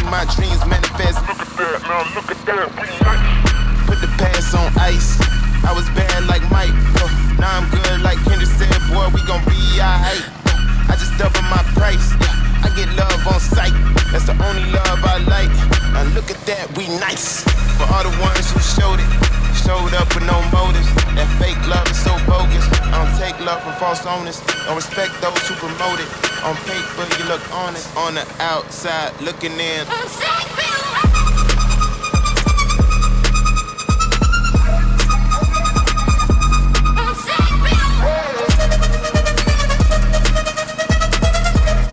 my dreams manifest. Look at that, now look at that, we nice. Put the past on ice. I was bad like Mike, now I'm good like Kendrick said, boy, we gon' be alright. I just double my price, I get love on sight. That's the only love I like. Now look at that, we nice. For all the ones who showed up with no motives. That fake love is so bogus. I don't take love from false owners. Don't respect those who promote it. On paper, you look honest. On the outside, looking in.